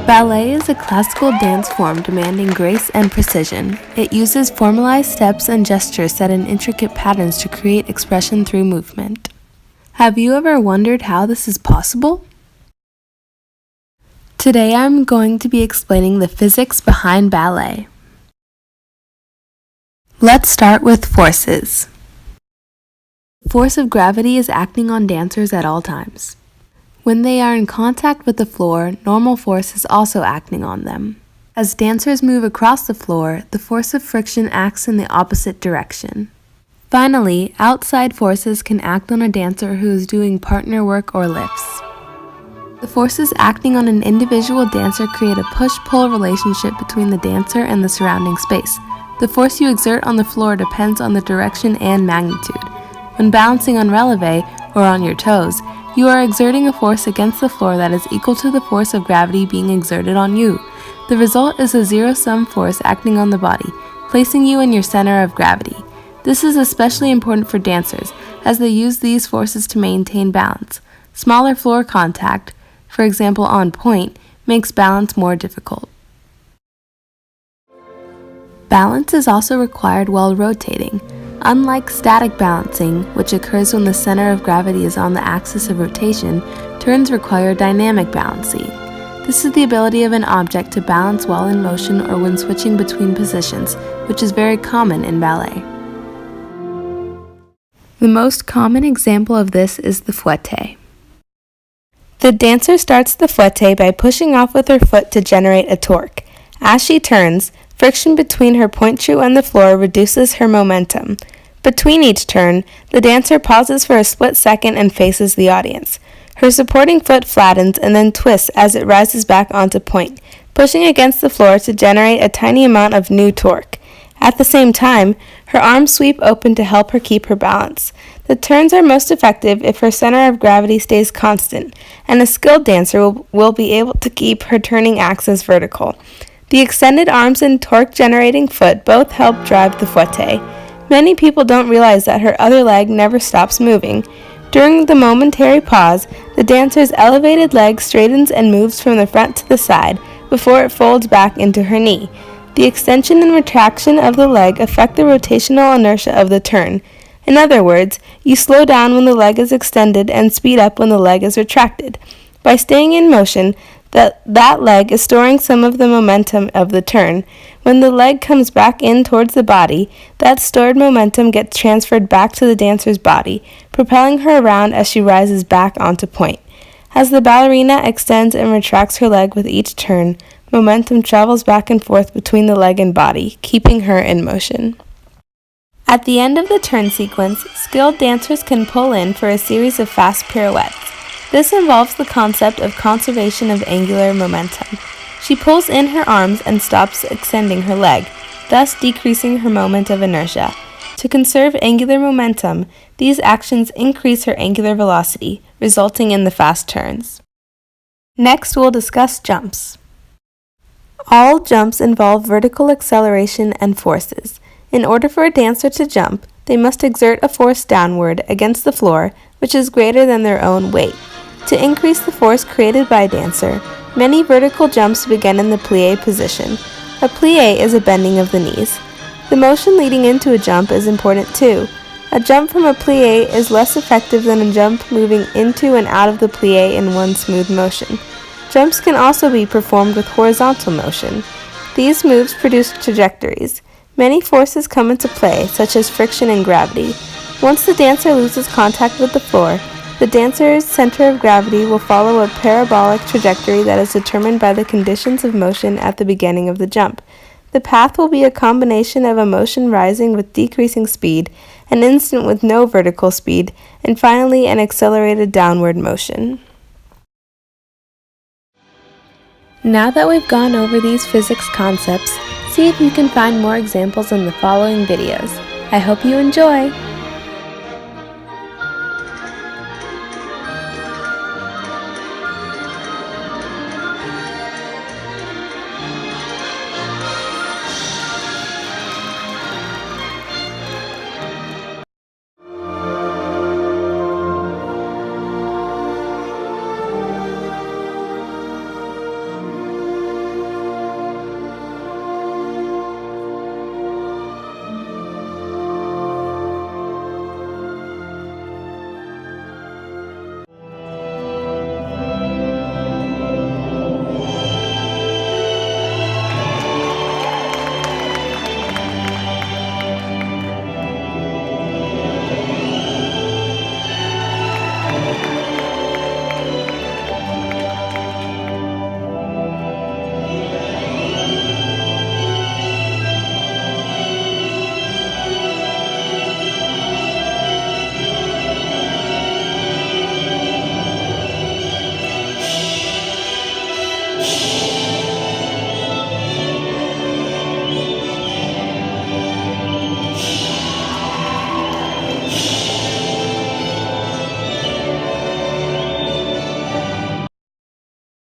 Ballet is a classical dance form demanding grace and precision. It uses formalized steps and gestures set in intricate patterns to create expression through movement. Have you ever wondered how this is possible? Today I'm going to be explaining the physics behind ballet. Let's start with forces. The force of gravity is acting on dancers at all times. When they are in contact with the floor, normal force is also acting on them. As dancers move across the floor, the force of friction acts in the opposite direction. Finally, outside forces can act on a dancer who is doing partner work or lifts. The forces acting on an individual dancer create a push-pull relationship between the dancer and the surrounding space. The force you exert on the floor depends on the direction and magnitude. When balancing on releve, or on your toes, you are exerting a force against the floor that is equal to the force of gravity being exerted on you. The result is a zero-sum force acting on the body, placing you in your center of gravity. This is especially important for dancers, as they use these forces to maintain balance. Smaller floor contact, for example on point, makes balance more difficult. Balance is also required while rotating. Unlike static balancing, which occurs when the center of gravity is on the axis of rotation, turns require dynamic balancing. This is the ability of an object to balance while in motion or when switching between positions, which is very common in ballet. The most common example of this is the fouette. The dancer starts the fouette by pushing off with her foot to generate a torque. As she turns, friction between her point shoe and the floor reduces her momentum. Between each turn, the dancer pauses for a split second and faces the audience. Her supporting foot flattens and then twists as it rises back onto point, pushing against the floor to generate a tiny amount of new torque. At the same time, her arms sweep open to help her keep her balance. The turns are most effective if her center of gravity stays constant, and a skilled dancer will be able to keep her turning axis vertical. The extended arms and torque-generating foot both help drive the fouette. Many people don't realize that her other leg never stops moving. During the momentary pause, the dancer's elevated leg straightens and moves from the front to the side before it folds back into her knee. The extension and retraction of the leg affect the rotational inertia of the turn. In other words, you slow down when the leg is extended and speed up when the leg is retracted. By staying in motion, that leg is storing some of the momentum of the turn. When the leg comes back in towards the body, that stored momentum gets transferred back to the dancer's body, propelling her around as she rises back onto point. As the ballerina extends and retracts her leg with each turn, momentum travels back and forth between the leg and body, keeping her in motion. At the end of the turn sequence, skilled dancers can pull in for a series of fast pirouettes. This involves the concept of conservation of angular momentum. She pulls in her arms and stops extending her leg, thus decreasing her moment of inertia. To conserve angular momentum, these actions increase her angular velocity, resulting in the fast turns. Next, we'll discuss jumps. All jumps involve vertical acceleration and forces. In order for a dancer to jump, they must exert a force downward against the floor, which is greater than their own weight. To increase the force created by a dancer, many vertical jumps begin in the plie position. A plie is a bending of the knees. The motion leading into a jump is important too. A jump from a plie is less effective than a jump moving into and out of the plie in one smooth motion. Jumps can also be performed with horizontal motion. These moves produce trajectories. Many forces come into play, such as friction and gravity. Once the dancer loses contact with the floor, the dancer's center of gravity will follow a parabolic trajectory that is determined by the conditions of motion at the beginning of the jump. The path will be a combination of a motion rising with decreasing speed, an instant with no vertical speed, and finally an accelerated downward motion. Now that we've gone over these physics concepts, see if you can find more examples in the following videos. I hope you enjoy!